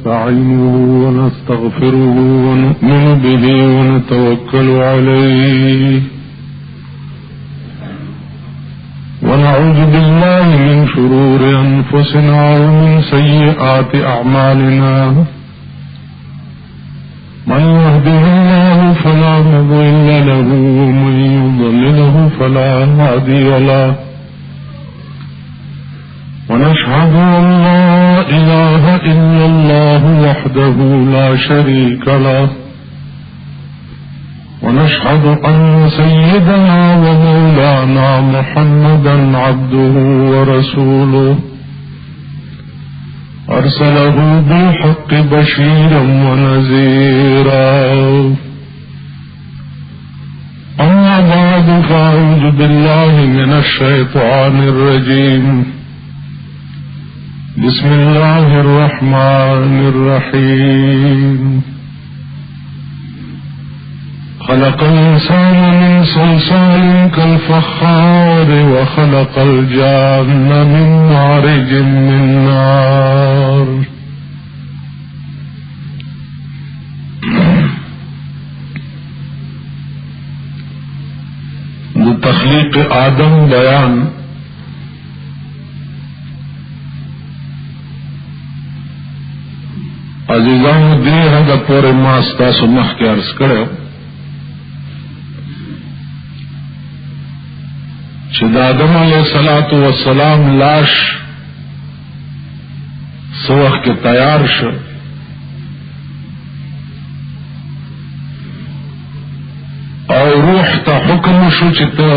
ونستعينه ونستغفره ونؤمن به ونتوكل عليه ونعوذ بالله من شرور أنفسنا ومن سيئات أعمالنا من يهده الله فلا مضل له ومن يضلله فلا هادي له ونشهد أن لا إله إلا الله وحده لا شريك له ونشهد أن سيدنا ومولانا محمدا عبده ورسوله أرسله بالحق بشيرا ونذيرا أما بعد فأعوذ بالله من الشيطان الرجيم بسم الله الرحمن الرحيم خلق الإنسان من صلصال كالفخار وخلق الجان من مارج من نار تخلیق آدم بیان عزیزان دې هغه پورې ما ستاسو مخکې عرض کړو چې د آدم علیه السلام لاش څه وخت کې تیار شو او روح ته حکم شو چې ته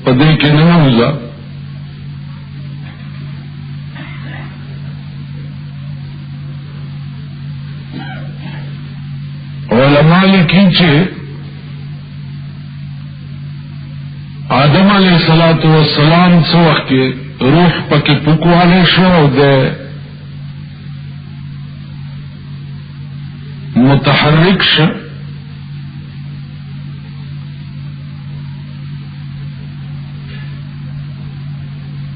په دې کې نه وځه علماء لیکي چې آدم علیہ السلام څو وخت کې روح پکې پوکواله شو او د متحرک شو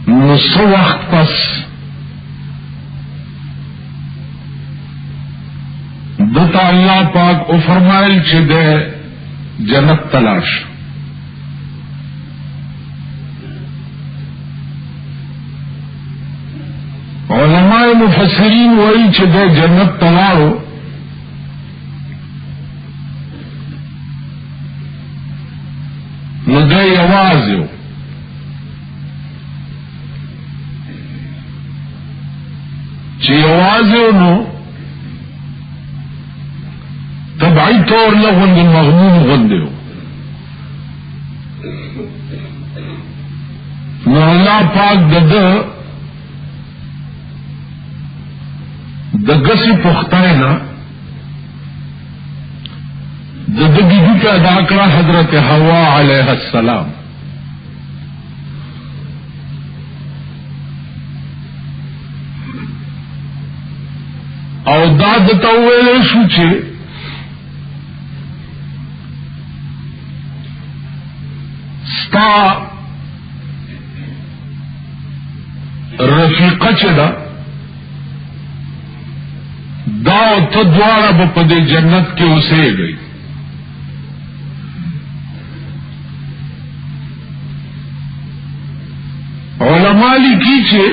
نو څو وخت پس دتا اللہ پاک او فرمائل چې د جنت تلاش علماء مفسرین وایي چې د جنت تلاړو نو د یوازې چې یوازې نو طبعی طور لغن المغموم غندیو نو اللہ پاک دگسی پختائنا دگی کا ادا کرا حضرت حوا علیہ السلام او داد تاویلے شو چھے ستا رفیقه چې دا او ته دواړه به په دې جنت کې اوسېږئ علماء لیکي چې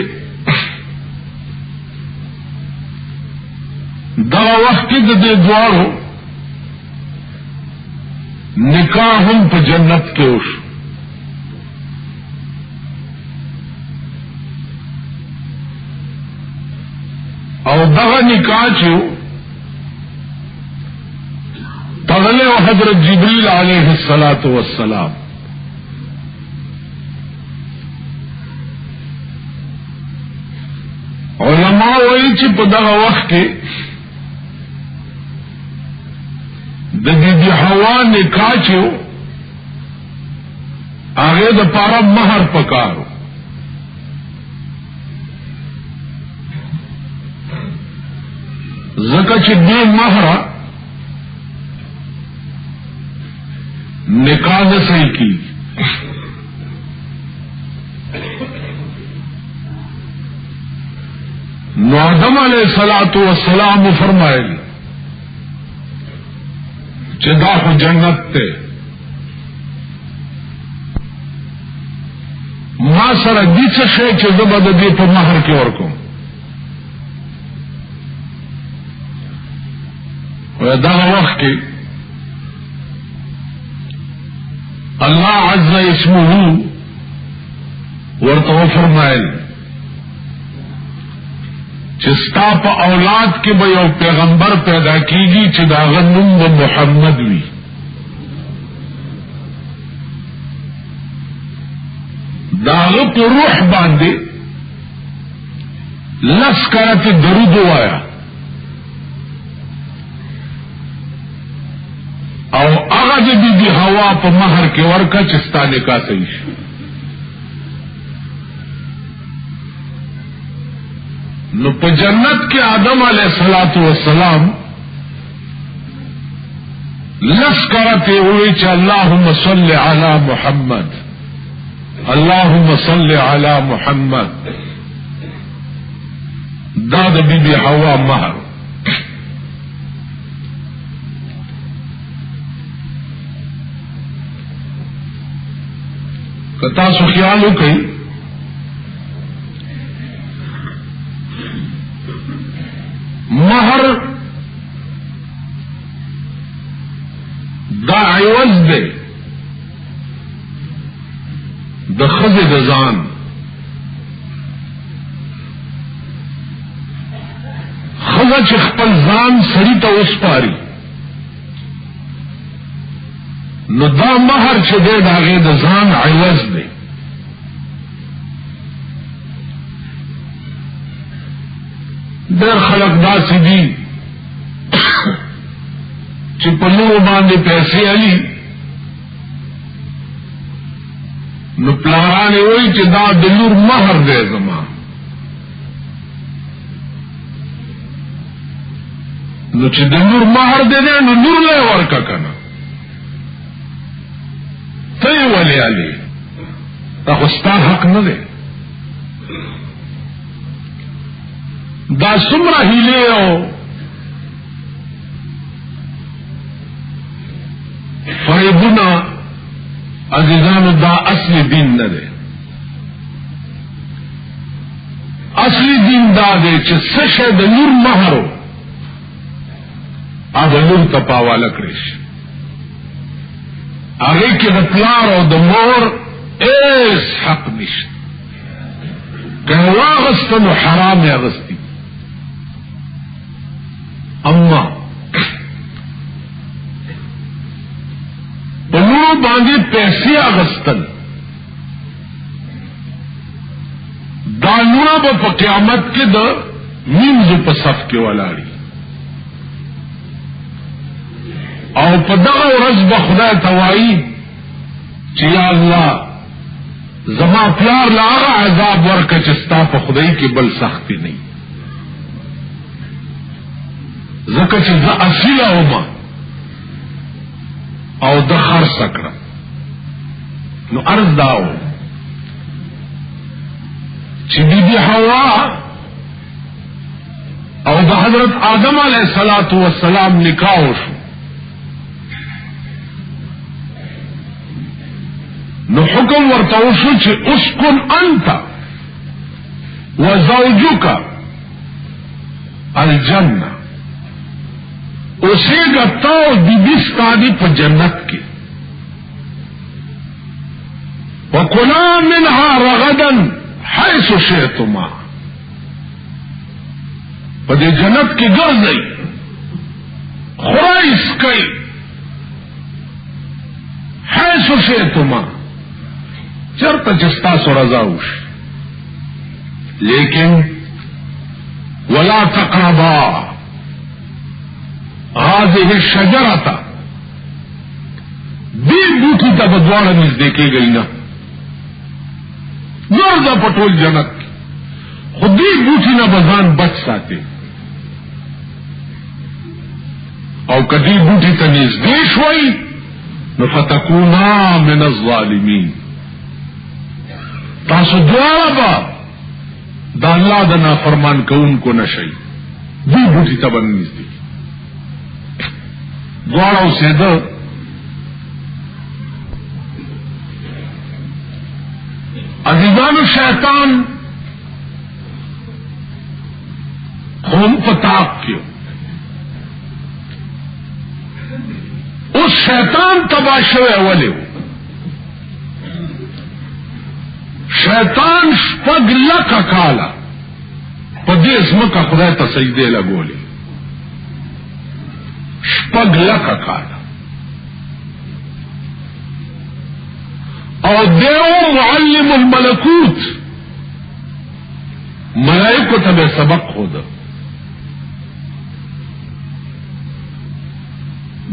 دا وخت کې د دې دواړو نکاح هم په جنت کې وشو او دغه نکاح چې تغله او حضرت جبريل عليه السلام علماء وایي چې په دغه وخت کې د دې حوا نکاح چې هغه د پاره مہر پکارو زکه چې دې مہر نکاح نه صحیح کی نو آدم علیہ الصلوۃ والسلام فرمایل چې دا خو جنت ته ما سره دې څه شی چې زه به دې په مہر کې ورکوم. و دا وخت کې الله عز اسمه ورته فرمایل چې ستا په اولاد کې به یو پیغمبر پیدا کیږي چې دا غنوم به محمد وي. داغه په روح باندې لس کرات درود وایا او هغه د بی هوا په مہر کې ورکا چې ستا نکاح صحیح شي. نو په جنت کې آدم علیہ الصلوۃ والسلام لس کرات وی چې اللهم صل علی محمد اللهم صل علی محمد. دا د بی حوا مہر. کتا سو خیال وکړئ مہر دا عوض دے د ښځې د ځان. ښځه چې خپل ځان سړي ته وسپاري نو دا مہر چې دی د هغې د ځان عوض دی. ډېر خلک داسې دي چې په لورو باندې پیسې علي نو پلارانې وایي چې دا د لور مہر دی زما. نو چې د لور مہر دی نو لور له ورکه کنه ته یې ولې علي دا خو ستا حق نه دی. دا څومره هیلې او فریبونه عزیزانو دا اصلی دین نه دی. اصلی دین دا دی چې څه شی د لور مہر هغه لور ته په حواله کړی شي. هغې کې د پلار او د مور هیڅ حق نشته. که یې واغسته نو حرام یې اغستی. اما په لورو باندې پیسې اغستل دا لوره به په قیامت کې د مینځو په صف کې ولاړي او په دغه ورځ به خدای ته وایي چې یا الله زما پلار له هغه عذاب ورکړه چې ستا په خدای کې بل سختي نه وي ځکه چې زه اصیله ومه او د خرڅ کړم. نو عرض داو چې بی حوا او د حضرت آدم علیہ الصلوۃ والسلام نکاح وشو نو حکم ورته وشو چې اسکن انت وزوجک الجنه اوسیگا تو بیبیستانی پا جنت کی وکلا منها رغدا حیث شئتما پا دی جنت کی گرزئی خورائس کئی حیث شئتما چرتا جستا سو رضاوش لیکن ولا تقربا هذه الشجرة دی بوٹی تا بدوانا نزدے کے گئی نا نور دا پٹول جنت خود دی بوٹی نا بزان بچ ساتے او کدی بوٹی تا نزدے شوئی نفتکونا من الظالمین تاسو دوارا با دا اللہ دا نافرمان کون کو نشئی دی بوٹی تبنیز دی دوارو سے دا عزیزان شیطان خون پتاک کیوں اس شیطان تباشو اولی ہو شیطان شپگ لکا کالا پدیس مکا خدای تا سجدے لگولی شپگ لکا کالا اور دیو معلم الملکوت ملائکو تبے سبق خود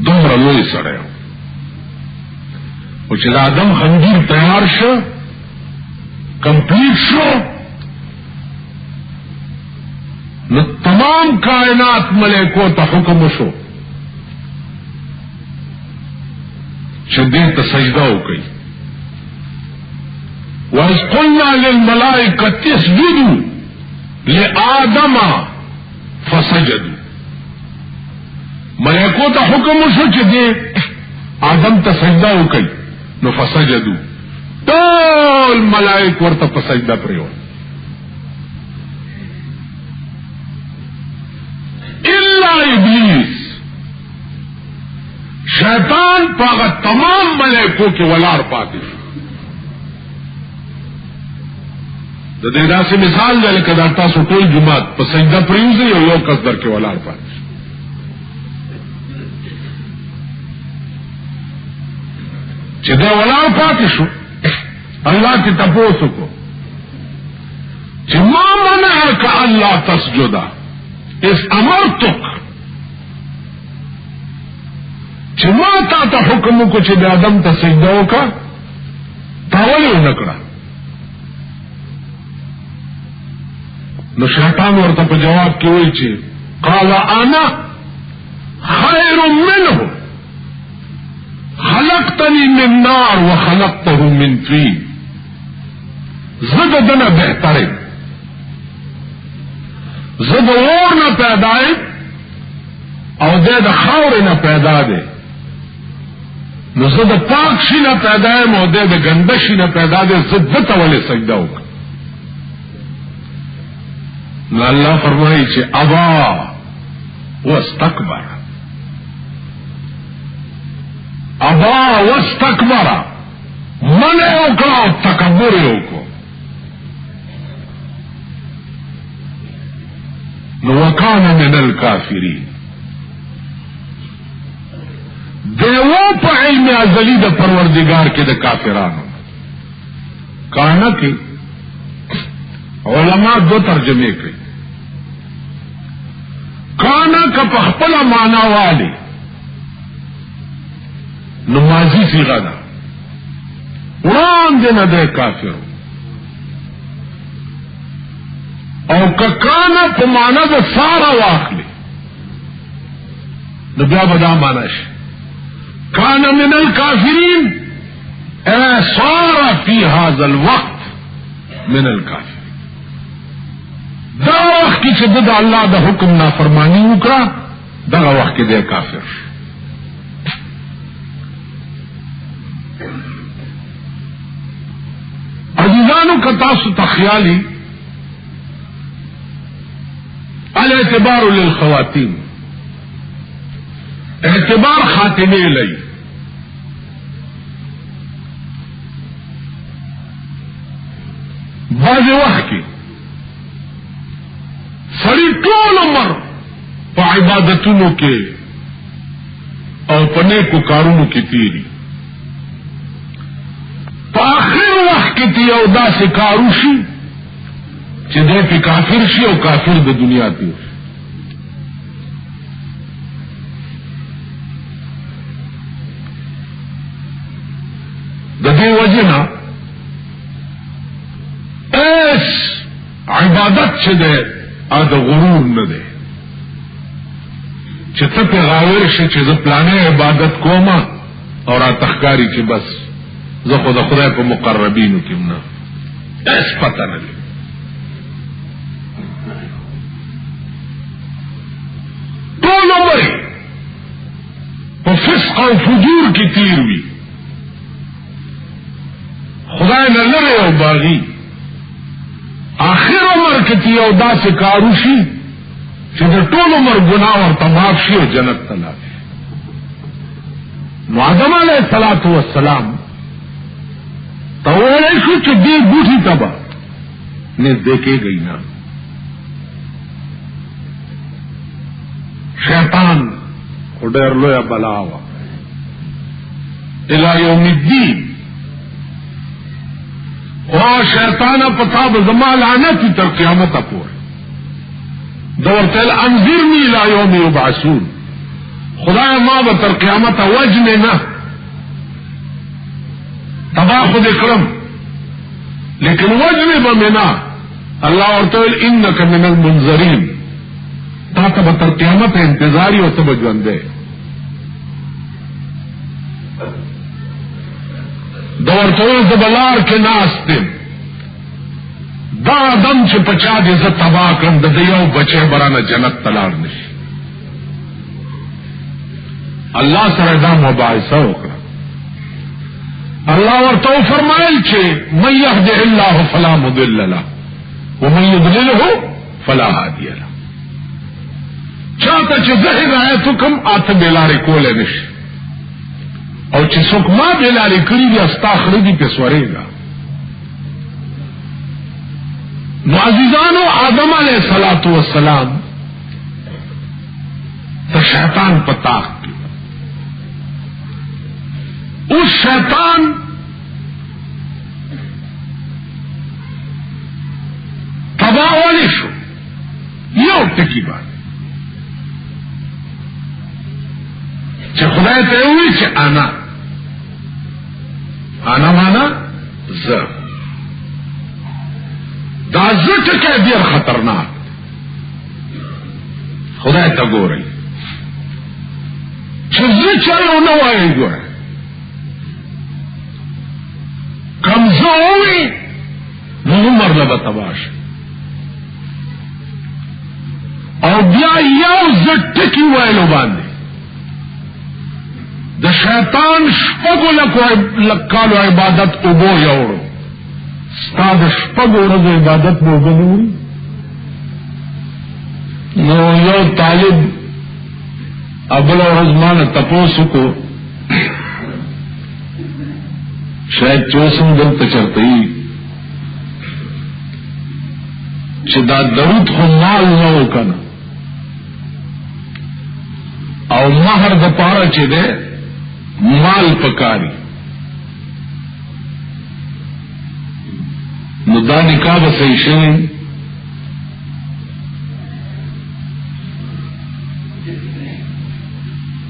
دومره لوی سره او چې د آدم خنجر تیار شو کمپلیٹ شو نو تمام کائنات ملائکو ته حکم شو چې دې ته سجده وکړي وَإِذْ قُلْنَا لِلْمَلَائِكَةِ اسْجُدُوا لِآدَمَ فَسَجَدُوا ملائکو ته حکم شو چې دې آدم ته سجده وکړي نو فسجدوا ټول ملائک ورته په سجده پریو الا ابلیس شیطان پاغه تمام ملائکو کې ولار پاتې شو د دې داسې مثال دی لکه دا تاسو ټول جماعت په سجده پریوځي او یو کس در کې ولار پاتې شو چې دا ولار پاتې شو الله کی تپوسو کو چې ما منعك الله تسجد اس امرتك چې ما تا حکم کو چې د آدم ته سجده وکړه تا ولې نکړه نو شیطان ورته په جواب کې وایي چې قال انا خير منه خلقتني من نار وخلقته من طين زد دنا بہترین زد اور نہ پیدائے او دے دا خاور نہ پیدا دے نو زد پاک شی نہ پیدائے او دے دا گندشی نہ پیدا دے زد دتا والے سجدہ ہوگا نو اللہ فرمائی چھے ابا واستکبر ابا واستکبر منع اوکا تکبر اوکو نو وکانا من الکافرین دیو پا علم ازلی دا پروردگار کے دا کافرانو کانا کی علماء دو ترجمے کی کانا کا پخپلا مانا والی نمازی صیغہ دا قرآن دینا دے کافرو او ککانا پا مانا دا سارا واخلی نبیا بدا ماناش کانا من الکافرین اے سارا فی هذا الوقت من الکافرین دا وقت کی چھ دا اللہ دا حکم نافرمانی اکرا دا وقت کی دے کافر عزیزانو کتاسو تخیالی الاعتبار للخواتین اعتبار خاتمے لئی بعض وقت کی سڑی ٹول عمر پا عبادتونو کے اور پنے کو کارونو کی تیری پا آخر وقت کی تی او دا سے کاروشی چې دې په کافر شي او کافر د دنیا دی د دې وجنه اس عبادت چې ده ا د غرور نه ده چې ته په غاور شي چې د پلانې عبادت کومه او را تخکاری چې بس زه خو د خدای په مقربینو کې نه اس پته نه فسق او فجور کی تیر وی خدای نه لره او باغی آخر عمر کې یو داسې کارو شي چې د ټول عمر ګناه ورته معاف شي او جنت ته لاړ شي. نو آدم علیه السلام ته وویل شو چې دې بوټي ته به نږدې کېږئ نه. شیطان خو ډېر لویه بلا وه الی یوم الدین. او شیطان پتا به زما لعنتی تر قیامت پورې دورتل انذرنی الی یوم یبعثون. خدای ما به تر قیامت وجنه نه تبا خود اکرم لیکن وجنه بمنا اللہ ورته انک من المنذرین تا ته به تر قیامت انتظاری او ته به ژوندې. دورته زبلار کې ناستم دا آدم چې پچا دې ز تبا کړم د یو بچي برانه جنت تلار نشي. الله سره دا مباحثه وکړه. الله ورته فرمایل چې من يهده الله فلا مضل له ومن يضلله فلا هادي له. چاته چې زه هدایت کوم اته بلارې کولې نشي او چې څوک ما بلارې کړی دي استاخري دي په سورېګا. نو عزیزانو آدم علیہ السلام ته شیطان پتا اس شیطان تباہ والی شو یو ټکی باندې چې خدای ته وی چې انا معنا زه دا زه ټکی ډیر خطرناک. خدای ته ګورئ چې زه چالو نه وایي ګورئ کمزوری نو عمر لبا تباش او بیا یو زټکی وایلو باندې د شیطان شپږو لکالو عبادت اوبو یوړو ستا د شپږو ورځو عبادت مو وګڼو. نو یو طالب ابل ورځ مانه تپوسو کو شاید چوسم دلته چرته ای چې دا درود خو مال نه وکنه او مہر د پاره چې ده مال پکاري. نو دا نکاح به صحیح شوی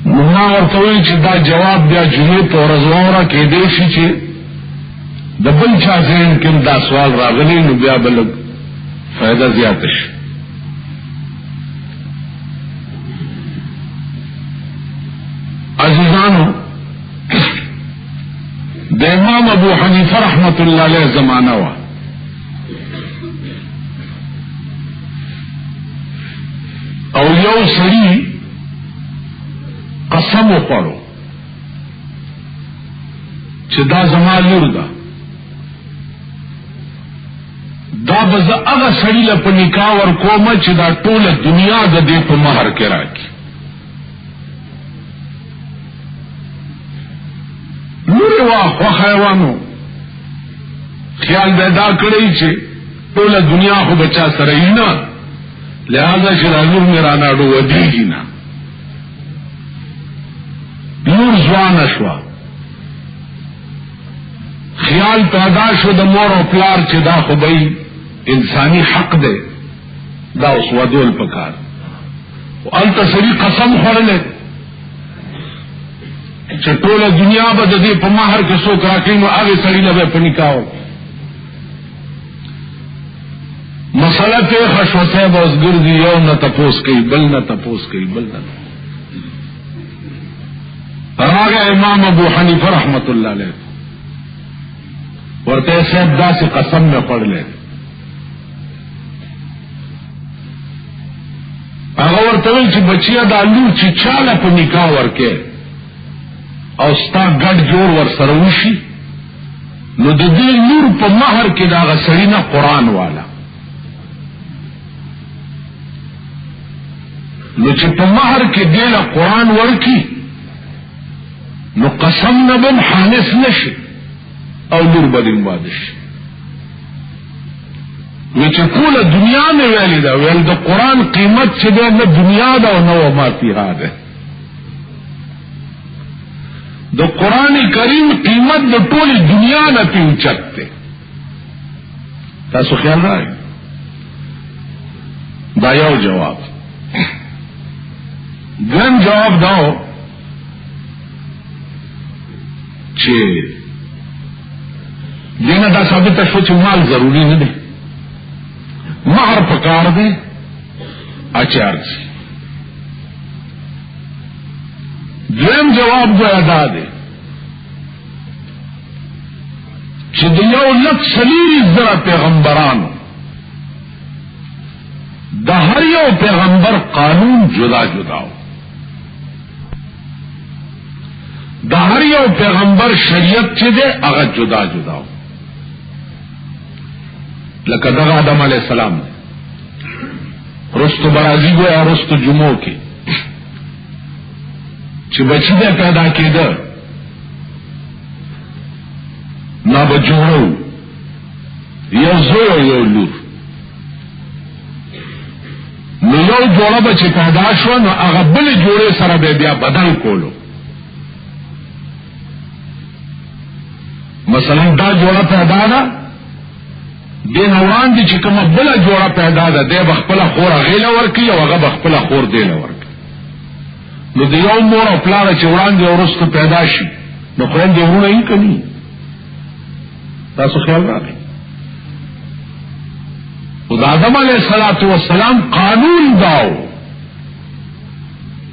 نو ما ورته وی چې دا جواب بیا جمعې په ورځ واوره کېدی شي چې د بل چا ذهن کې دا سوال راغلی نو بیا بل فائدہ زیاته شي. عزیزانو د امام ابو حنیفه رحمت الله علیه زمانہ وا او یو سړي قسم وخورو چې دا زما لور ده دا به زه هغه سړي له په نکاح ورکوم چې دا ټوله دنیا د دې په مهر کې راکړي. لورې وا خو حیوانو خیال پیدا کړی چې ټوله دنیا خو بچا سره یې نه لہذا چې لور مې راناړو ودیږي نه. لور ځوانه شوه خیال پیدا شو د مور او پلار چې دا خو به انسانی حق دی دا اوس ودول پکار او انت سړي قسم خوړلې چې ټوله دنیا به د دې په مہر کې څوک راکړي نو هغه سړي له په نکاح مسله ته خشوته اوس ګرځي یو نه تپوس کوي بل نه تپوس کوي بل نه. راغه امام ابو حنیفه رحمت الله علیه ورته صاحب داسې قسم نه پړلې هغه ورته چې بچیا د لور چې چاله په نکاح ورکه او ستا ګډ جوړ ور سره وشي نو د دې نور په مہر کې دا غسړی نه قرآن والا نو چې په مہر کې دیله قرآن ورکی نو قسم نه بم حانس نشي او نور بدیم وادش وی چې ټول دنیا نه ویلې دا ویل د قرآن قیمت چې ده نه دنیا دا او نه ما فيها ده د قرآن کریم قیمت د ټول دنیا نه پیوچت ده تاسو خیال راځي دا یو جواب ګن جواب داو چې دینه دا ثابت شو چې مال ضروری نه دی مہر پکار دے اچار سی دویم جواب جو ادا دے چې د یو لک سلیری زره پیغمبرانو د هر یو پیغمبر قانون جدا جداو د هر یو پیغمبر شریعت چې ده هغه جدا جداو لکه دغه آدم علیہ السلام رستو برازی گو یا رستو جمعو کی چې بچی ده پیدا کېده نا بجوړو یو زوی یو لور نو یو جوړه بچی پیدا شو نو هغه بل جوړه سره بیا بدل کولو مثلا دا جوړه پیدا ده دین اوران دي چې کومه بل جوړه پیدا ده د بخپل خور غیله ورکی او هغه بخپل خور دیله ورکی نو د یو مور او پلار چې وړاندې ورسته پیدا شي نو خويندې ورونه یې کوي تاسو خیال راغی او د آدم علیه السلام قانون داو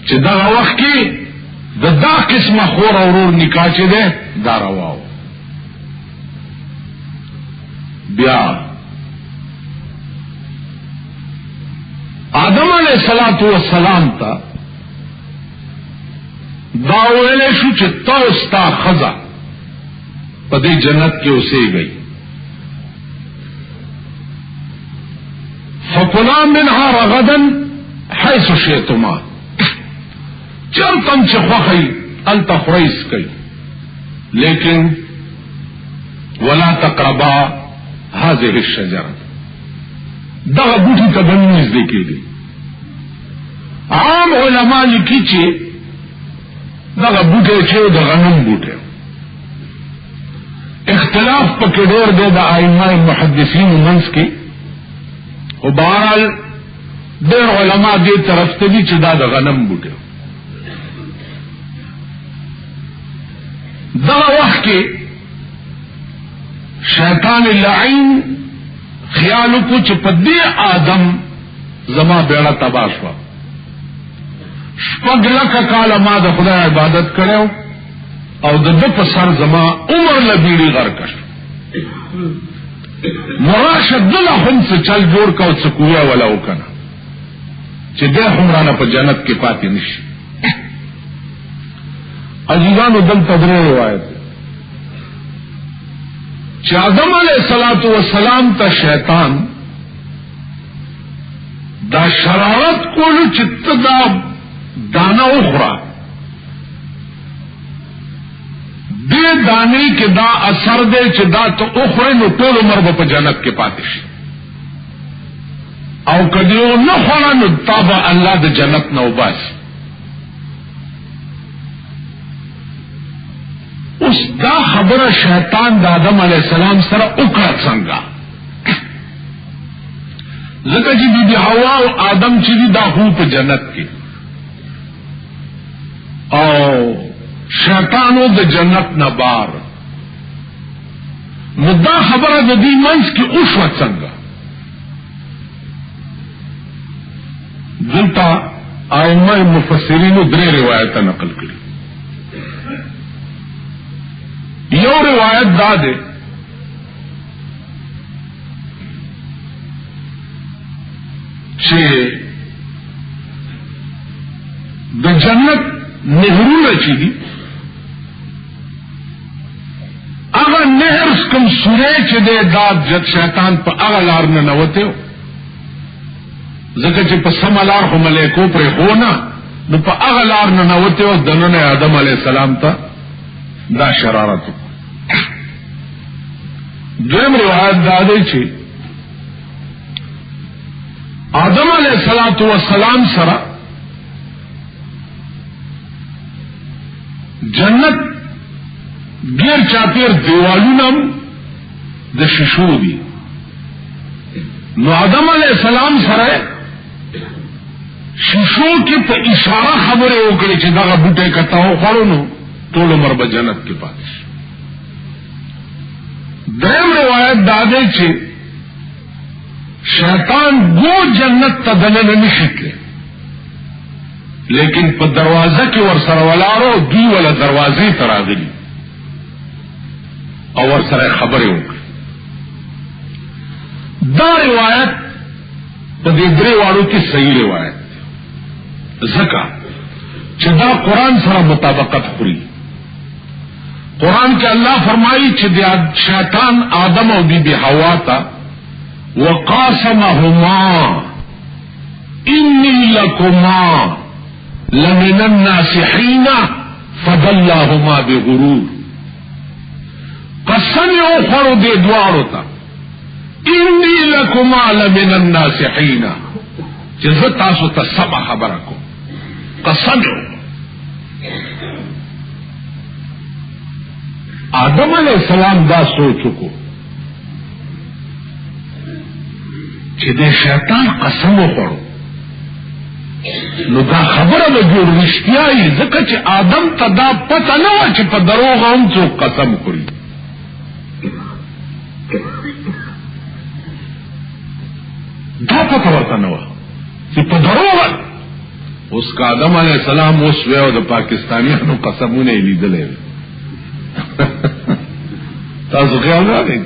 چې دا وخت کې د دا قسمه خور او ورور نکاح چې ده دا رواو بیا آدم علیہ السلام تا دا ویلے شو چې توستا خزا پدې جنت کې اوسې گئی فکلا منها رغدا حيث شئتما چرتم چې خوخی التخریس کئی لیکن ولا تقربا هذه الشجره دغه بوټي ته بنځ دي کېږي عام علما لیکي چې دغه بوټي چې د غنم بوټي اختلاف پکې ډېر دی د ائمه محدثین منځ کې او بهرحال ډېر علما دې طرف ته دي چې دا د غنم بوټي دغه وخت کې شیطان اللعین خیالو کو چې په دې آدم زما بیړه تباہ شو شپږ لکه کاله ما د خدای عبادت کړو او د دې په سر زما عمر لبیړي غرق شو مراشد دله هم څه چل جوړ کو څه کویا ولا وکنه چې دې همرانه په جنت کې پاتې نشي عزیزانو دل تدری روایت چې آدم علیہ السلام ته شیطان دا شرارت کولو چې ته دا دانا اخرى دې دانی کې دا اثر دی چې دا ته اخرى نو ټول عمر په جنت کې پاتې شي او کدیو نه خورا نو تابع الله د جنت نو باسي اوس دا خبره شیطان د آدم علیہ السلام سره وکړه څنګه ځکه چې بی حوا او آدم چې دا خو په جنت کې او شیطانو د جنت نه بار نو دا خبره د دې منځ کې اوښه څنګه دلته ائمه مفسرین درې روایت نقل کړي یو روایت دا ده چې د جنت نهرونه چې دي کم سورے چې دې دا جد شیطان په هغه لار نه نوته ځکه چې په سم لار خو ملائکو پر هونه نو په هغه لار نه نوته او دنه آدم علی السلام ته دا شرارت. دویم روایت دا دی چې آدم علیہ السلام سره جنت گیر چاپیر دیوالونم د شیشو دي نو آدم علیہ السلام سره شیشو کې په اشاره خبره وکړي چې دا بوټه کتاو خورو نو ټول عمر به جنت کې پاتې شي. دریم روایت دا دی چې شیطان گو جنت تا دنن نشکے لیکن پا دروازہ کی ورسر ولارو دی والا دروازی تراغلی اور ورسر خبریں ہوگی. دا روایت پا دیدرے والوں کی صحیح روایت زکا چدا قرآن سره مطابقت خوری. قرآن کے اللہ فرمائی چدا شیطان آدم و بی بی حوا تا وقاسمهما إني لكما لمن الناصحين فدلاهما بغرور. قسم یو خورو دے دوارو تا إني لكما لمن الناصحين جزت تاسو تا سبا خبرکو قسم یو. آدم علیہ السلام دا سوچو چې د شیطان قسم وخورو نو دا خبره به جوړ رښتیايي ځکه چې آدم ته دا پته نه و چې په دروغ هم څوک قسم خوري. دا پته ورته نه و چې په دروغ اوس که آدم علیه السلام اوس وی او د پاکستانیانو قسمونه یې لیدلی تاسو خیال راغی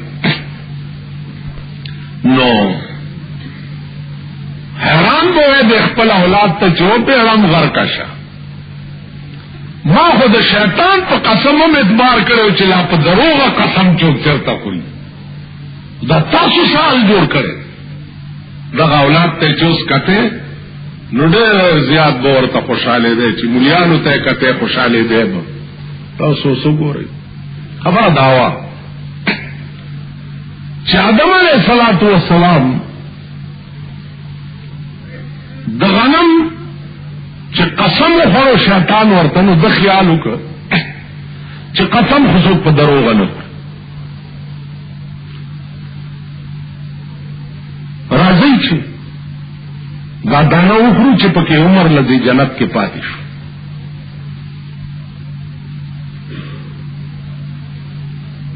نو حیران بوئے دے خپل اولاد تا چوپے علم غرکشا ما خود شیطان پا قسمم اتبار کرے چلا پا دروغا قسم چوک چرتا کوئی دا تاسو سال جوڑ کرے دا اولاد تا چوس کتے نو دیر زیاد بور تا خوشحالے دے چی ملیانو تا کتے خوشحالے دے با تاسو سو گو رہی خبر دعوا چی آدم علیہ السلام د غنم چې قسم وخورو شیطان ورته نو د خیال وکړ چې قسم خو په دروغ نه راځي چې دا دانه وخورو چې پکې عمر لدی جنت کې پاتې شو.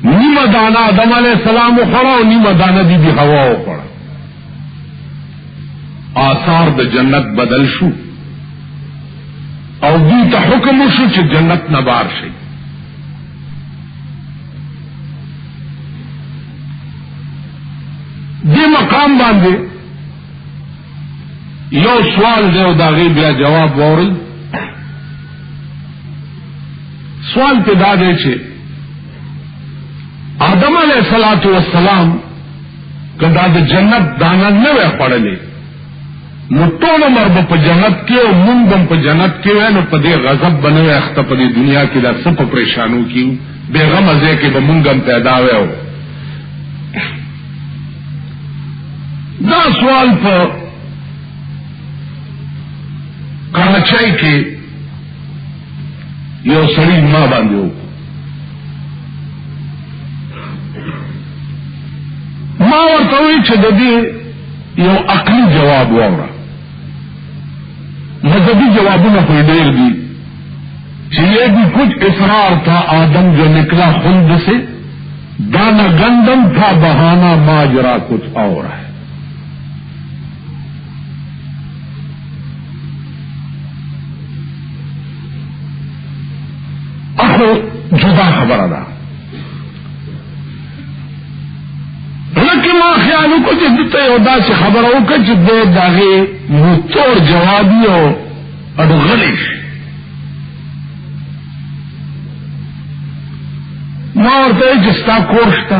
نیمه دانه آدم علیہ السلام وخورو او نیمه دانه بی بی حوا وخورو. آثار د جنت بدل شو او دی ته حکم شو چې جنت نه بار شي. دی مقام باندې یو سوال دی او داغي بیا جواب وورل. سوال پیدا دی چې آدم علیہ السلام کدا د جنت دانا نه وې پړلې نو ټول عمر په جنت کې او مونږ هم په جنت کې وای نو په دې غضب بنوي اخته په دې دنیا کې دا څه په پریشانو کې بیغم ازه کې به مونږ هم پیدا وایو. دا سوال په کراچۍ کې یو سړی ما باندې وکړ. ما ورته وی چې د دې یو عقلی جواب وره. مذہبی جوابوں کو ڈیر دی کہ یہ بھی کچھ اصرار تھا آدم جو نکلا خلد سے دانا گندم تھا بہانا ماجرا کچھ اور ہے. اخو جدا خبر ادا لیکن ما خیالو کو چې دته یو داسې خبره وکړه چې دې داغه یو تور جوابي او اډغلی ما ورته چې ستا کور شته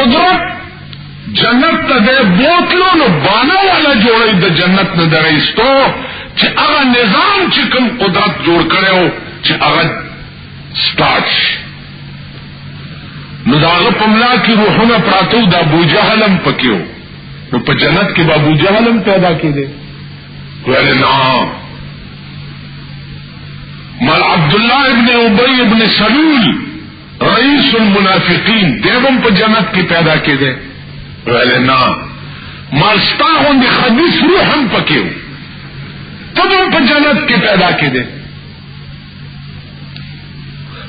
قدرت جنت ته د بوتلو نو بانا والا جوړي د جنت نه درېستو چې هغه نظام چې کوم قدرت جوړ کړو چې هغه سٹارټ نو داغه پملا کی روحونه پراتو د ابو جهلم پکيو نو په جنت کې ابو جهلم پیدا کړي ولنا مال عبد الله ابن ابي ابن سلول رئیس المنافقین دیوم په جنت کې پیدا کړي ولنا مالستاغون دی خبیث روح هم پکیو تبم پا جنت کی پیدا کی دے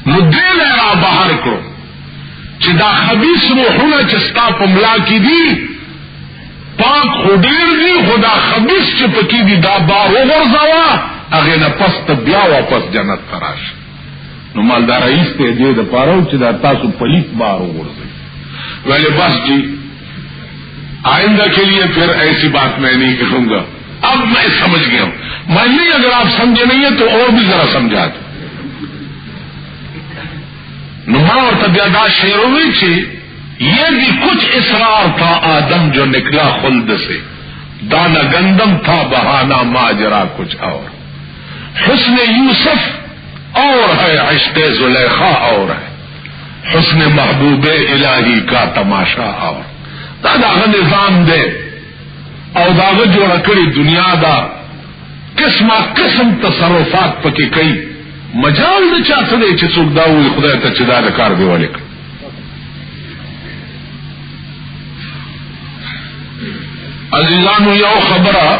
مدیل را بہر کرو چی دا خبیث روحونا چستا پملا کی دی پاک خودیر دی خدا خبیث چی پکی دی دا بارو غرزاوا اغینا پس تبیا واپس جنت تراش نو مال دا رئیس تے دے دا پارو چی دا تاسو پلیت بارو غرزائی ویلے بس جی آئندہ کے لیے پھر ایسی بات میں نہیں کہوں گا اب میں سمجھ گیا ہوں میں نہیں اگر آپ سمجھے نہیں ہیں تو اور بھی ذرا سمجھا دو نما اور طبیعت شیروی سے یہ بھی کچھ اصرار تھا آدم جو نکلا خلد سے دانا گندم تھا بہانا ماجرا کچھ اور حسن یوسف اور ہے عشق زلیخا اور ہے حسن محبوب الہی کا تماشا اور داغه نظام دے او داغه جوړ کړی دنیا دا قسمه قسم تصرفات پکې کوي مجال نه چاته دی چې څوک دا وي خدای ته چې دا کار دی ولیک عزیزانو یو خبره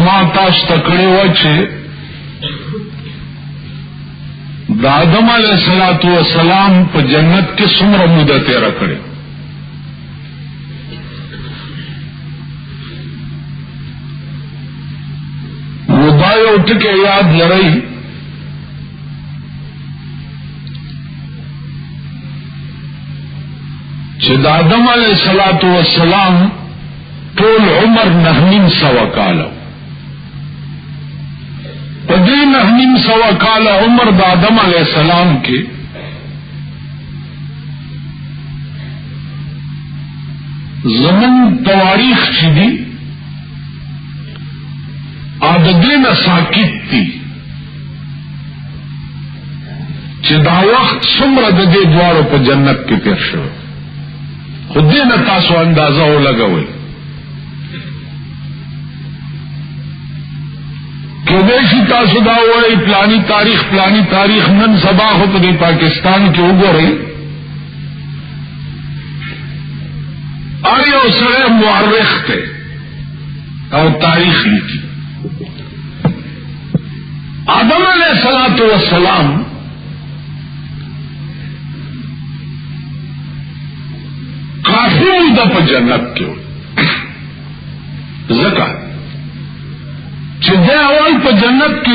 ما تاسو ته کړی و چې دا آدم علیہ الصلوۃ والسلام په جنت کې څومره موده تیر کړې نو دا یو ټکی یاد لرئ چې دا آدم علیہ الصلوۃ والسلام ټول عمر 9.5 کاله پدین 9.5 کال عمر د آدم علیہ السلام کے زمن تواریخ چی دی آددین ساکت تی چی دا وقت سمر ددے دوارو پا جنت کے تیر شو خود دین تاسو اندازہ ہو لگوئی کدیشی تاسو دا ہوئی پلانی تاریخ نن سبا ہو تو دی پاکستان کے اوگو رہی آئی او سرے معرخ تے او تاریخ لکھی آدم علیہ الصلوۃ والسلام کافی مدہ پا جنت کیوں زکا چې دا اول په جنت کې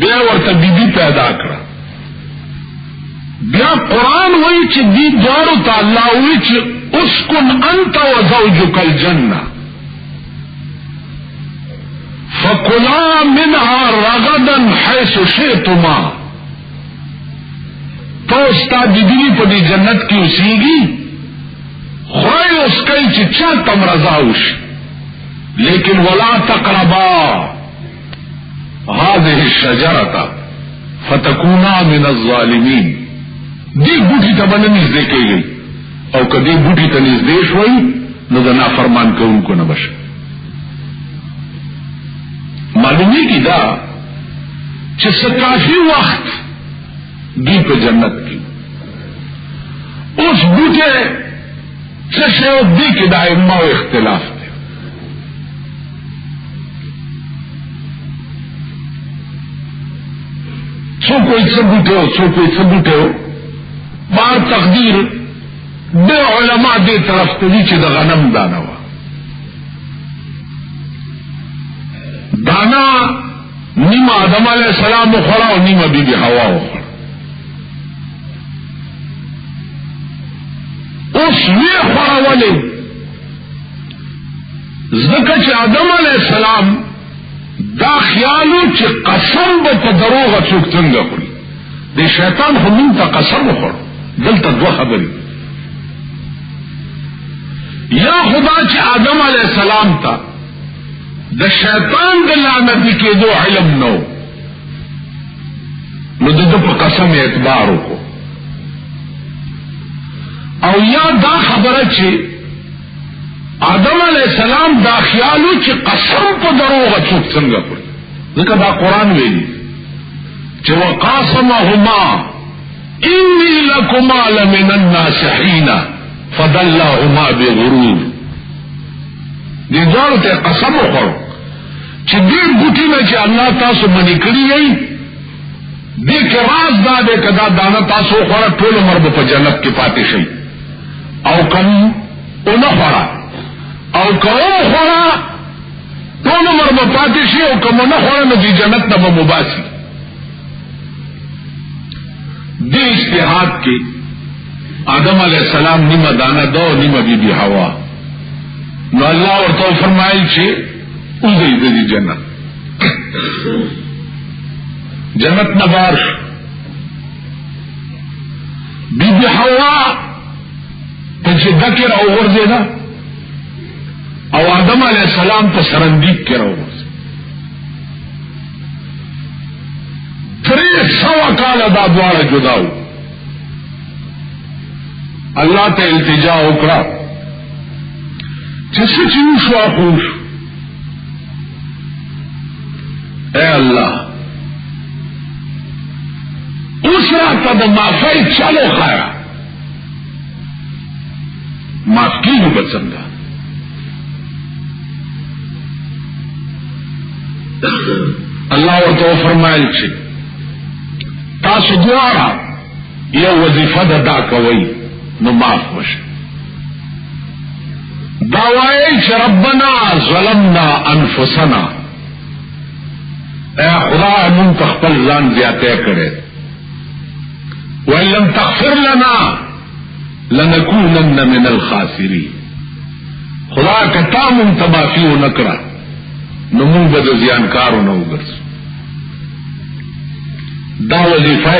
بیا ورته بیبي پیدا کړه بیا قرآن وایي چې دې دوارو ته الله وایي چې اسكن انت وزوجك الجنه فكلا منها رغدا حيث شئتما تو ستا بیبي په دې جنت کې اوسېږي خدای اوس کوي چې چا تم رضا وشي لیکن ولا تقربا هذه الشجرة فتكونا من الظالمين دی بوٹی تا بنا نزدے کی گئی او کدی بوٹی تا نزدے شوئی نو دا نافرمان کو ان کو نبش معلومی کی دا چس کافی وقت دی پہ جنت کی اس بوٹے چشے و دی کی دا اماو اختلاف سو کوئی ثبوت ہو بار تقدیر دے علماء دے طرف تلی چی دا غنم دانا وا دانا نیم آدم علیہ السلام اخورا و نیم بی بی حوا اخورا اس وی خورا والے ذکر چی آدم علیہ السلام دا خیالو چې قسم به په دروغ څوک څنګه خوري. د شیطان همون ته قسم وخور. دلته دوه خبرې، یا خدا چې آدم علیہ السلام ته د شیطان د لعنتی کېدو علم نو، نو د په قسم اعتبار وکړو. او یا دا خبره چې آدم علیہ السلام دا خیالو چې قسم په دروغ څوک څنګه خوري، ځکه دا قرآن ویلي چې وقاسمهما انی لکما لمن الناصحین فدلهما بغرور. دې ځان ته قسم وخورو چې دې بوټي نه چې الله تاسو باندې کړی یې، دې کې راز دا دې کدا دانه تاسو خوړه ټول عمر په جنت کې پاتې شي، او کم اونہ خوړه او کوم خوړه ټول عمر په پاتې شي، او کوم نه خوړه نو دې جنت ته به مباسي. دې اجتهاد کې آدم علیہ السلام نیمه دانه دو نیمه بی بی حوا، نو الله ورته فرمایل چې اوځي دې جنت جنت نه بار بی بی حوا ته چې دکې راوغورځېده او آدم علیہ السلام ته سرندیب کې راوغورځېده. 300 کاله دا دواړه جداو. الله ته التجا وکړه چې څه چې وشو خوش، اے الله اوس راته د معافی چلو خایا، معاف کیږي به څنګه؟ الله ورته فرمایل چې تاسو دواړه یو وظیفه دا کوئ نو معاف وشه. دا وایي چې ربنا ظلمنا انفسنا، اے خدا مون خپل ځان زیاته کړي، وان لم تغفر لنا لنكونن من الخاسرين. خدا کتا مون تبافی و نکړه نو مون به زیانکارو نه وګرځو. دا وظیفه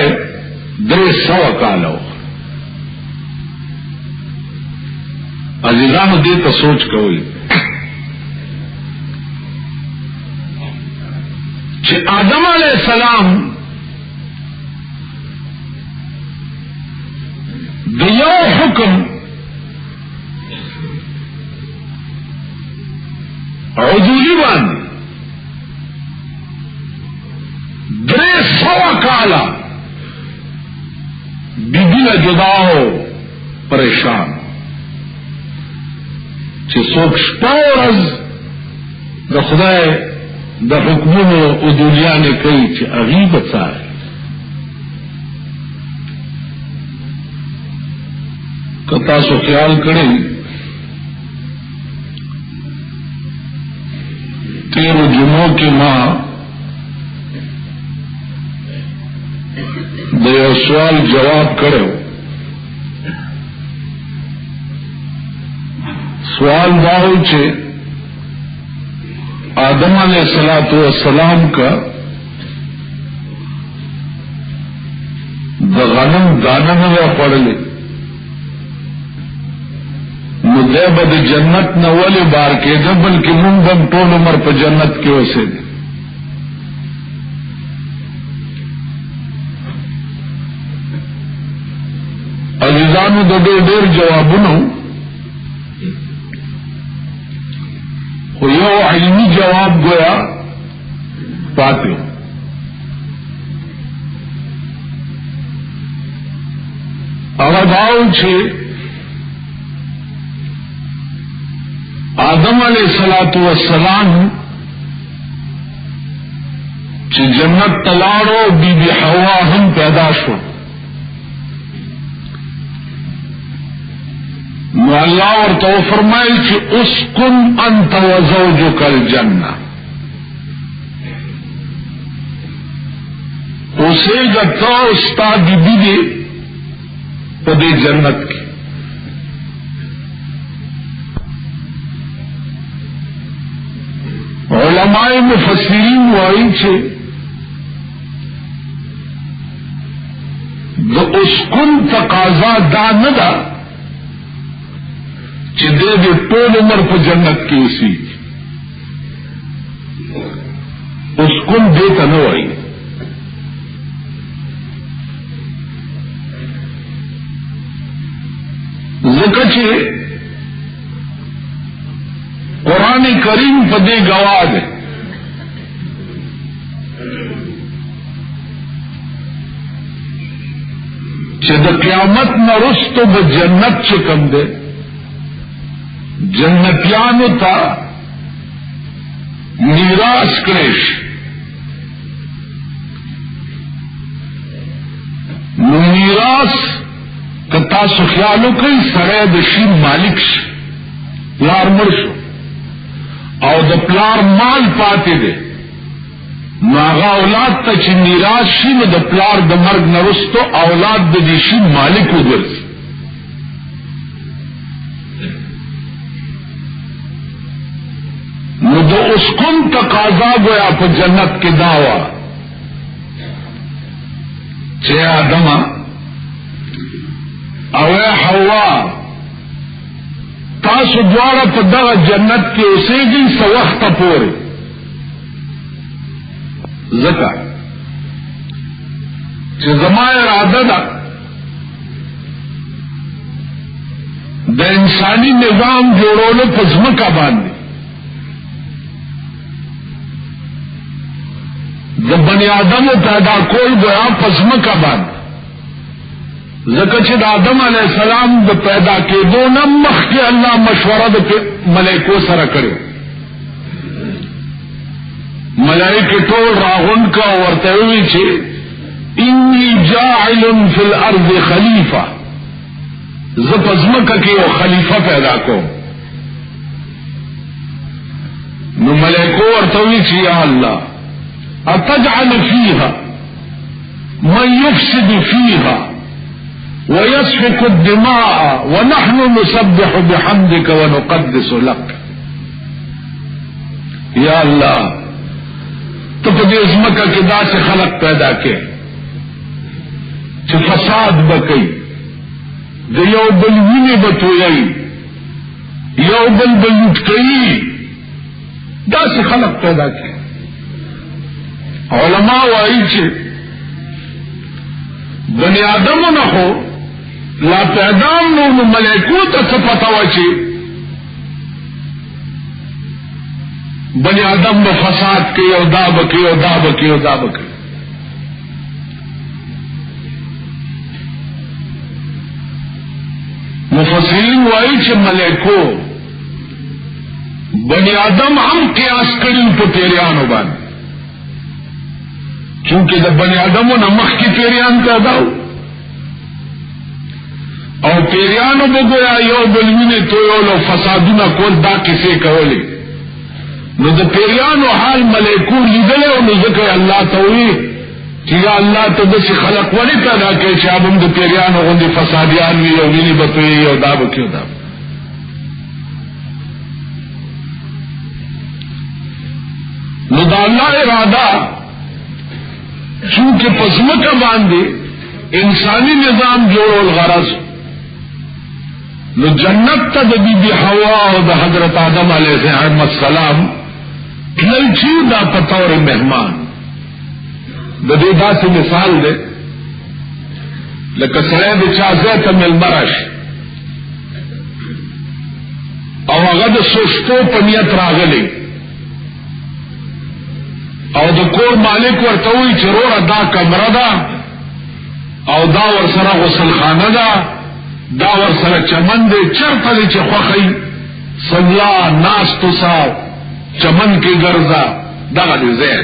300 کاله. عزیزانو دې ته سوچ کوئ چې آدم علیہ السلام د یو حکم عدولی باندې 300 کاله بیبی نه جداو پریشان، چې څوک شپه ورځ د خدای د حکمونو عدولیانې کوي چې عغیبه څاري. که تاسو خیال کړئ تیرو جمعو کې ما د یو سوال جواب کړو. سوال داو چې آدم علیہ السلام کا د غنم دانه نه خوړلې، نو دی به د جنت نه ولې بار کېده، بلکې مونږ هم ټول عمر په جنت کې اوسېږو. عزیزانو د ډېر جوابونو، خو یو علمی جواب گویا پاتے. هغه داو چې آدم علیہ السلام چې جنت تلاړو بی بی حوا هم پیدا شو، نو اللہ ورته فرمایل چې اسکن انت وزوجک الجنہ، اوسېږه ته او ستا بیبي دې په دې جنت کې. علماء علماء مفسرین وایي چې د اسکن تقاضا دا نه ده چې دې ټول عمر په جنت کې اوسي. اسکن دې ته نه وایي. ځکه چې قرآن کریم په دې گواه ده چې د قیامت نه وروسته به جنت چې کوم ده جنتیانو ته میراث کړی شي. نو میراث که تاسو خیال وکړئ سړی د شي مالک شي، پلار مړ شو او د پلار مال پاتې دی، نو هغه اولاد ته چې میراث شي نو د پلار د مرګ نه وروسته اولاد د دې شي مالک وګرځي. نو د اسکن تقاضا گویا په جنت کې دا وه چې آدمه او حوا تاسو دواړه په دغه جنت کې اوسېږئ څه وخته پورې، ځکه چې زما اراده ده د انساني نظام جوړولو په ځمکه باندې د بني آدمو پیدا کول گویا په ځمکه باندې، ځکه چې د آدم علیہ السلام د پیدا کېدو نه مخکې الله مشوره د ملائکو سره کړې. ملائکه ټول راغونډ کا ورته وی چې انی جاعل فی الارض خلیفہ، زه په ځمکه کې یو خلیفہ پیدا کوم. نو ملائکو ورته وی چې یا الله اتجعل فیها من یفسد فیها ويسفك الدماء ونحن نسبح بحمدك ونقدس لك. یا الله تو په دې ځمکه کې داسې خلق پیدا کړي چې فساد وکړي، د یو بل وینې بتوي، یو بل لوټ کوي، داسې خلق پیدا کړي. علماء وایي چې بني آدمونه خو لا پیدام نو ملائکو ته څه پته وه چې بني آدم به فساد کوي او دا به کوي او دا به کوي او دا به کوي. مفسرین وایي چې ملائکو بني آدم هم قیاس کړي په پیریانو باندې، چونکہ د بنی آدمو نه مخکې پیریان پیدا وو او پیریانو بګویا یو بل وینې تویول او فسادونه کول، دا کیسې کولې. نو د پیریانو حال ملائکو لیدلی او نو ځکه الله ته وایي چې یا الله ته داسې خلق ولې پیدا کړې چې هغه هم د پیریانو غوندې فسادیان وي او وینې به تویوي او دا به کوي او دا به. نو د الله اراده چونکہ پسمکہ باندھے انسانی نظام جوڑول غرض، نو جنت تا دا بی بی حوا او دا حضرت آدم علیہ السلام کلچی دا پتور مہمان دا دیدا سے مثال دے لکہ سڑے دا چازے تا مل مرش او اغد سوشتو پنیت راغلی او د کور مالک ورته وی چې وروره دا کمره ده او دا ورسره غسل خانه ده، دا ورسره چمن دی، چرته دی چې خوښئ سملا ناستو سا چمن کې ګرځه، دغه دی ځای.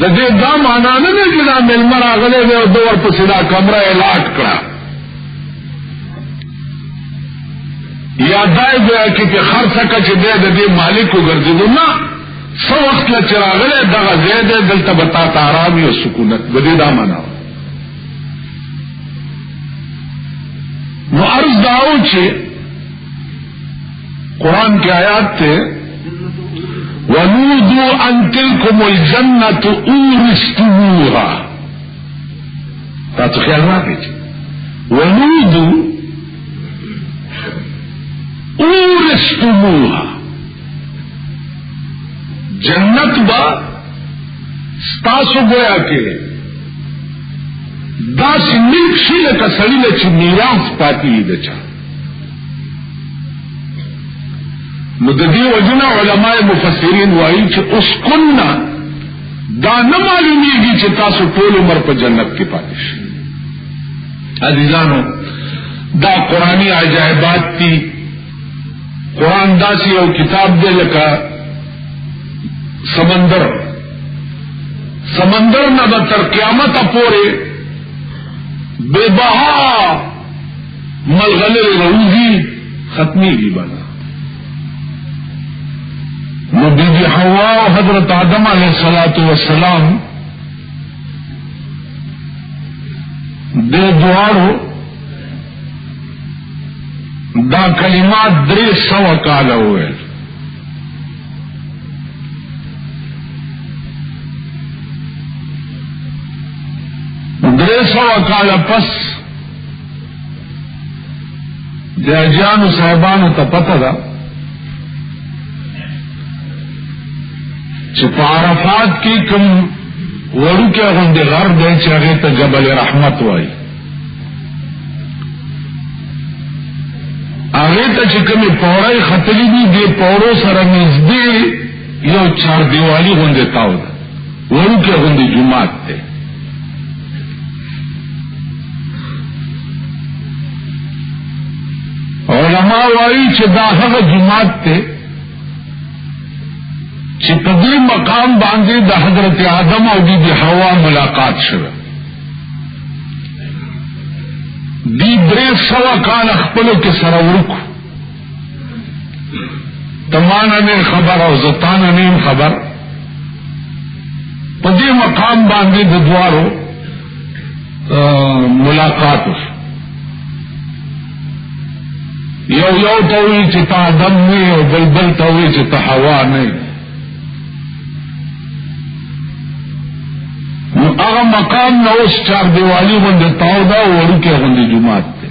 د دې دا معنا نه ده چې دا مېلمه راغلی دی او ده ورپسې دا کمره یې لاټ کړه، یا دا یې ګویا کې چې خرڅه کړه چې دی د دې مالک وګرځېدو. نه، سو وقت لا چراغله دغه زید دلته بتا ته آرامي او سکونت بده دا معنا. نو عرض داو چې قرآن کی آیات ته ونودوا ان تلكم الجنة اورثتموها. تاسو خیال راکړئ ونودوا اورثتموها، جنت با ستاسو گویا کې داسې ملک شي لکه سړي له چې میراث پاتې وي د چا. نو د دې وجنه علماء مفسرین وایي چې اسکننا دا نه معلومیږي چې تاسو ټول عمر په جنت کې پاتې شئ. عزیزانو دا قرآنی عجائبات دي. قرآن داسې یو کتاب دی لکه سمندر نه به تر قیامت پورې بے بها ملغلر روزی ختمیږي بنا. نو بی بی حوا و حضرت آدم علیہ الصلوۃ والسلام دے دوارو دا کلمات 300 کال ہوئے. 300 کال پس د اجانو صاحبانو ته پته ده چې په عرفات کې کوم وړوکی غوندې غر دی چې هغې ته جبل رحمت وایي. هغې ته چې کومې پوړۍ ختلي دي دې پوړو سره نږدې یو چاردیوالي غوندې تاو ده، وړوکی غوندې جومات دی. علماء وایي چې دا هغه جومات دی چې په دې مقام باندې د حضرت آدم او بی بی حوا ملاقات شوه. دی 300 کال خپلو کې سره ورکو، تمانا نه خبر او زتانا نه خبر. په دې مقام باندې د دوارو ملاقات وشو. یو ته وی چې تا آدم نه او بل ته وی چې تا حوا نه. نو هغه مقام نو اوس چار دیوالی باندې تاو دا وړوکی غوندې جومات دی.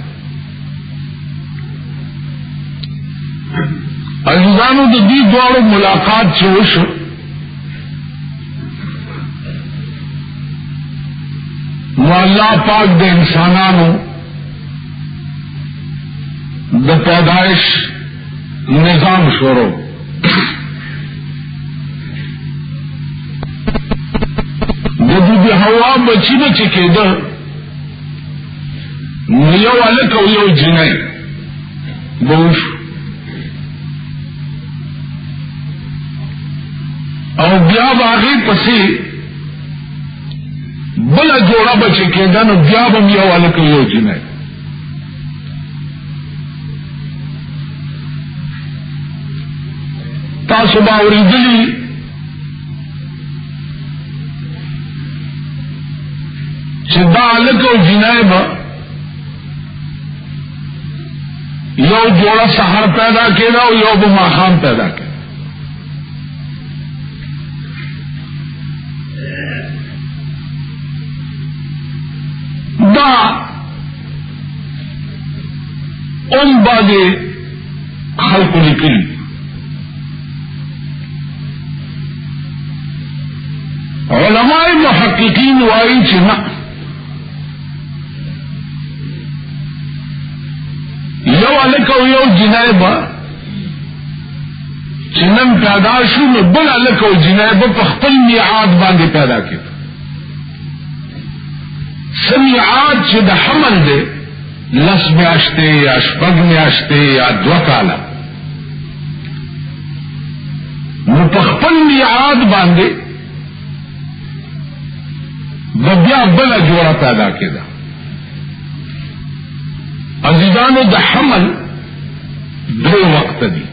عزیزانو د دې دواړو ملاقات چې وشو نو الله پاک د انسانانو د پیدائش نظام شروع. د بی حوا بچی کېده نو یو هلک او یو جنۍ به وشو او بیا به هغې پسې بله جوړه به چې کېده نو بیا به م یو هلک او یو جنۍ. تاسو به اورېدلي چې دا هلک او جنۍ به یو جوړه سحر پیدا کېده او یو به ماښام پیدا کېده. دا باندې خلقو لیکلي. علماء محققین وایي چې نه، یو هلک او یو جنۍ به چې نن پیدا شو نو بل هلک او جنۍ به په خپل میعاد باندې پیدا کېده. څه میعاد چې د حمل دی 10 میاشتې یا 6 میاشتې یا 2 کاله، نو په خپل میعاد باندې بیا بله جوړه پیدا کېده. عزیزانو د حمل 3 وخت دي.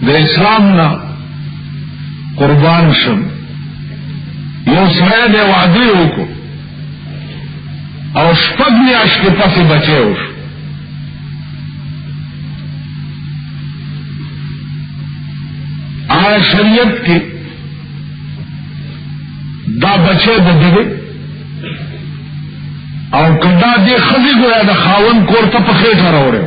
د اسلام نه قربان شم، یو سړی دی وعده وکړو او 6 میاشتې پسې بچی وشو. دا شریعت کې دا بچه د دې او کدا دې خزي ګویا د خاون کور ته په خېټه راوړو.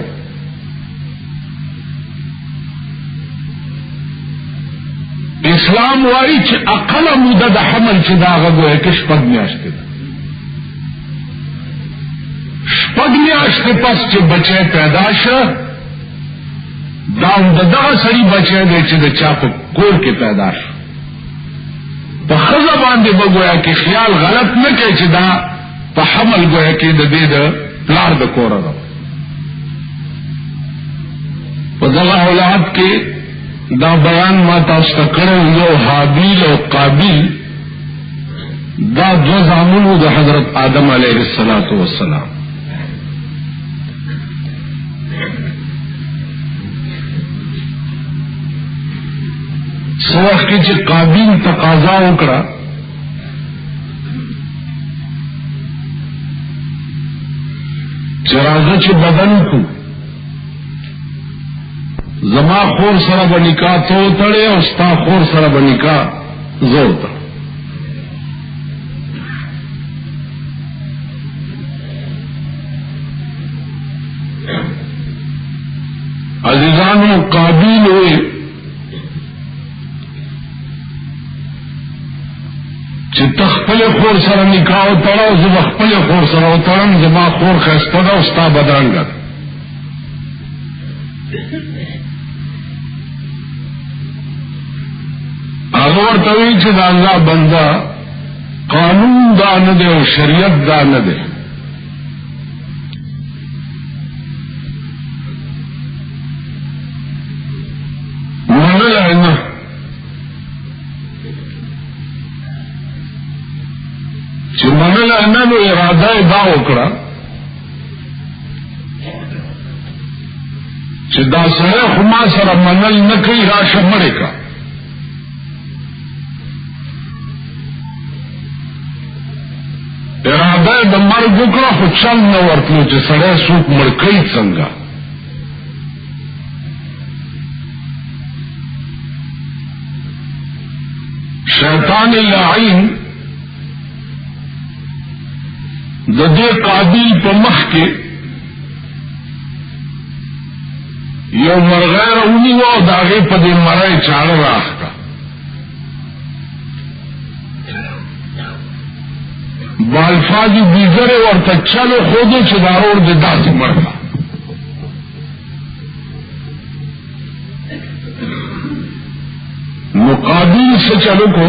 اسلام وايي چې اقل موده د حمل چې دا غوې کې شپږ میاشتې ده. شپږ میاشتې پس چې بچه پیدا شه دا دغه سړي بچه دی چې د چا په کور کې پیدا شه. په ښځه باندې به ګویا کې خیال غلط نه کوي چې دا په حمل ګویا کې د دې د پلار د کوره ده. په دغه اولاد کې دا بیان ما تاسو ته کړو یو حابیل او قابیل دا دو زامنو د حضرت آدم علیه السلام. سوخ کی چې قابیل تقاضا وکړه چې راځه چې بدن کو زما خور سره به نکاح تو تړې او ستا خور سره به نکاح زور ته. عزیزانو قابیل ہوئے چې تخپل خور سره نکاح تړاو زه خپل خور سره تړم زما خور خسته ده او ستا بدرنګ ده. هغه ورته وی چې دا الله بنده قانون دا نه دی او شریعت دا نه دی. منل نه چې منل نه نو اراده دا وکړه چې دا سره خو ما سره منل نه کوي راشه مړې کا. اراده د مرګ وکړه خو چل نه ورتلو چې سړی څوک مړ کوي څنګه. شیطان لعین د دې قابیل په مخ کې یو مرغۍ راونیوه او د هغې په دې مرۍ چاړه رااخته. بالفاظی بیزر ورته چلو خودو چې دارور د داسې مرغه. نو قابیل سے چلو کو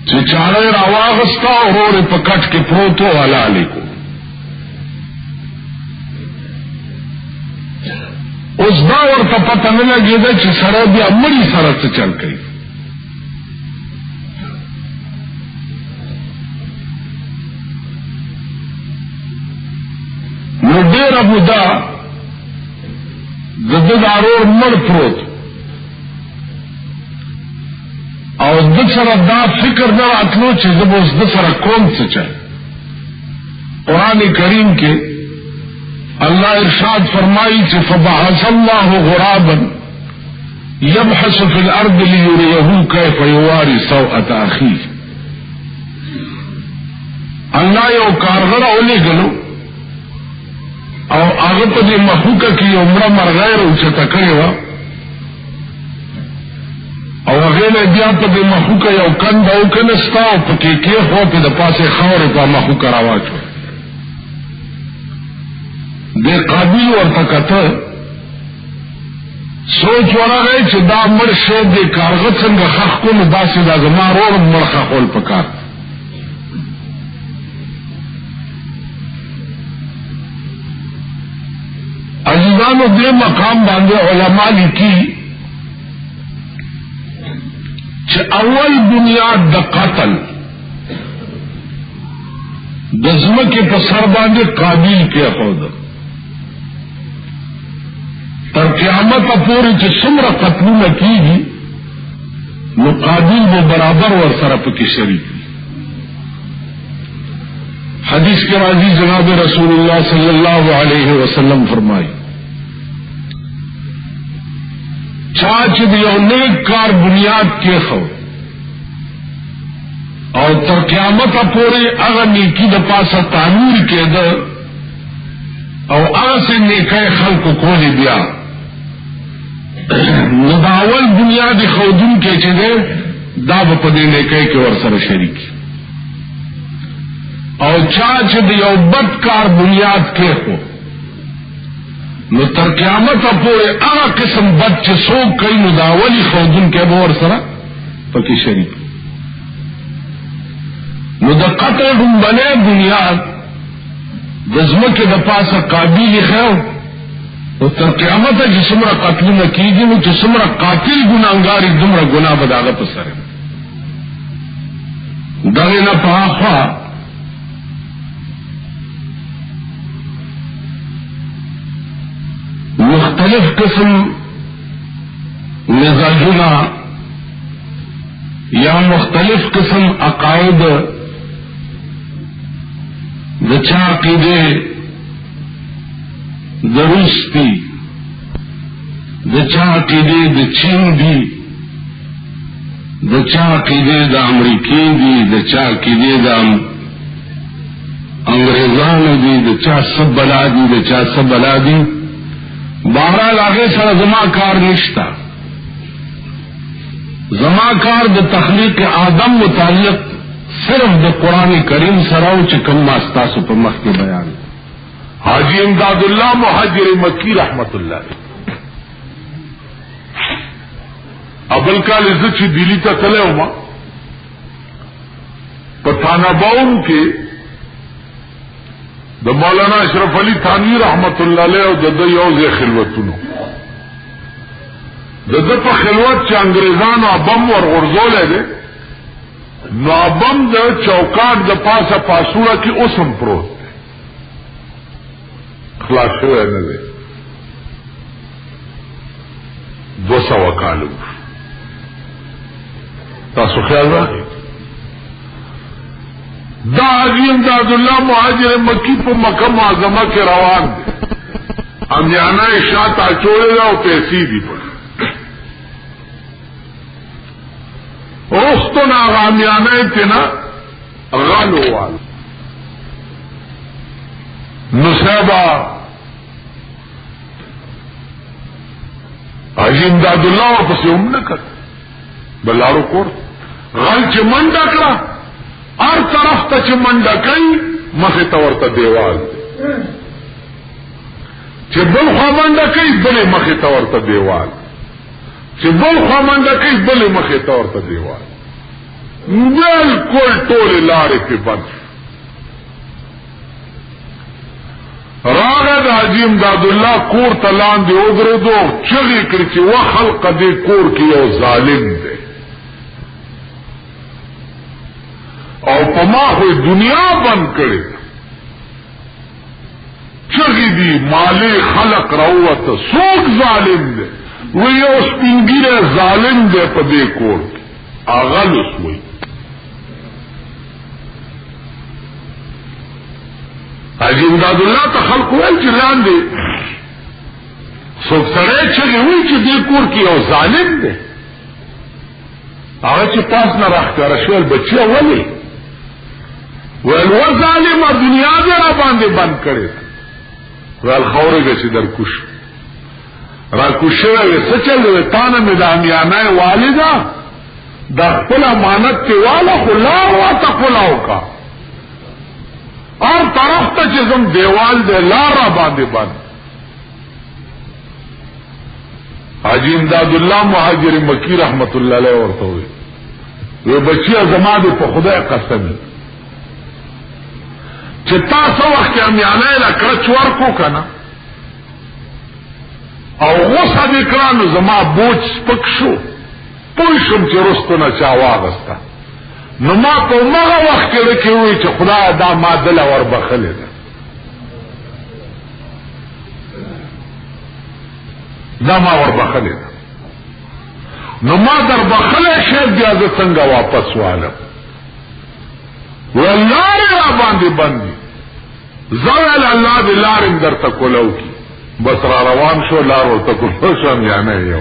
چې چاړه راواغستا او ورور په کټ کې پروتو حلالې کو. اوس دا ورته پته نه لګېده چې سره بیا مړي سره څه چل کوي. نو ډېره موده د ده دارور مړ پروت او د سره دا فکر نه راتلو چې زه به اوس د سره کوم څه چل. قرآن کریم کې اللہ ارشاد فرمائی چې فبعث الله غرابا يبحث في الارض ليريه كيف يواري سوءة اخيه. الله یو کارغر اولېږلو او هغه په دې مخلوقه کې یو مړه مرغۍ راوچته کړې وه او هغې نه بیا په دې مخلوقه یو کنده وکنستا او پکې کېښوه پې د پاسې خاورې په مخلوقه راواچوه. دې قابیل ورته کته سوچ ورغی چې دا مړ شی دې کارغه څنګه خښ کړو نو داسې دا زما ورور مړ خښول پکار. عزیزانو دې مقام باندې علماء لیکي چې اول بنیاد د قتل د ځمکې په سر باندې قابیل کېښود. تر قیامت پورې چې څومره قتلونه کېږي نو قابیل به برابر ورسره پکې شریک وي. حدیث کے راضی جناب رسول اللہ صلی اللہ علیہ وسلم فرمائی چاچ دیو نیک کار بنیاد کے خو اور تر قیامت پورے اگر نیکی د پاسا تعمیر کے دا اور سے نیکے خلق کو لے دیا نداول بنیاد خودن کے چلے دا بپدے نیکے کے ورسر شریک اور چاچ دیو بدکار بنیاد کے ہو نو تر قیامت پورے اگر قسم بد چسو کئی نداولی خودن کے بور سرا پکی شریک نو دا قتل گم بنے بنیاد دزم کے دپاس قابل خیو تو تر قیامت جسمرا قتل نہ کیجیے وہ جسمرا قاتل گناہگاری دمرا گناہ بداغت سر دغه نه پاخوا مختلف قسم مزاجنا یا مختلف قسم عقائد دچا عقیدے دروس دی دچا عقیدے د چین دی دچا عقیدے د امریکی دی دچا عقیدے د انگریزان دی دچا سب بلا دی دچا سب بلا دی بہرحال آگے سر زما کار نشتا زما کار د تخلیق آدم متعلق صرف د قرآن کریم سراو چکم ماستاسو پر مخ کے بیان حاجی امداد اللہ مہاجر مکی رحمت اللہ ابل کال عزت چی دلی تا تلے ہوما پتھانا باؤن کے دا مولانا اشرف علی تھانوی رحمت اللہ علیہ او دا یوز خلوتونو دا پا خلوت چا انگریزان ابم ور غرزولے دے نو ابم دا چوکاٹ دا پاسا پاسورا کی اسم پروت دے خلاص ہوئے نلے 200 کالو تاسو خیال راکی دا حاجی امداد اللہ مہاجر مکی پا مکہ معظمہ کے روان دے امیانہ شاہ تاچوڑے دا و پیسی دی پر رستو ناغا امیانہ تینا غالو والا نصیبہ حاجی امداد اللہ اور پسی امنکت بلارو کور غل چی منڈا کرا ہر طرف تا چی منڈا کئی مخی تورتا دیوال چی بل خواہ منڈا کئی بلے مخی تورتا دیوال چی بل خواہ منڈا کئی بلے مخی تورتا دیوال بالکل ٹولے لارے پہ بند راغد حاجی امداد اللہ کور تلان دے ادرے دو چغی کری چی وخلق دے کور کی او ظالم دے اور پما ہوئی دنیا بند کرے چغی دی مالی خلق روت سوک ظالم دے وہی اس پنگیر ظالم دے پدے کور کی آغلس ہوئی حاجی امداد اللہ تا خلق ہوئی چلان دے سوک سڑے چگے ہوئی چی دے کور کی او ظالم دے آغا چی پاس نہ رکھتا رشوال بچے اولی ویل وہ ظالم دنیا دے را باندے بند کرے ویل خورے گسی در کش را کشے وی سچل وی تانا میں دامیانہ والدہ دا قل امانت کے والا خلا ہوا تا خلاو کا اور طرف تا چیزم دیوال دے لارا باندے بند حاجی امداد اللہ مہاجر مکی رحمت اللہ علیہ ورطا ہوئے وہ بچی ازما دے پا خدا قسمی چتا سو وقت امیانہ لکرچ ورکو کنا او غصہ دکرانو زما بوچ سپکشو پوشم چی رستو نا چاواغستا نو ما پا مغا وقت رکی ہوئی چی خدا دا ما دل ور بخلی دا دا ما ور بخلی دا نو ما در بخلی شید بیازه سنگا واپس والم واللار را باندی بندی زوال اللہ دی لارم در تکولو کی بس را روان شو لار ور تکولو شو امیانه یو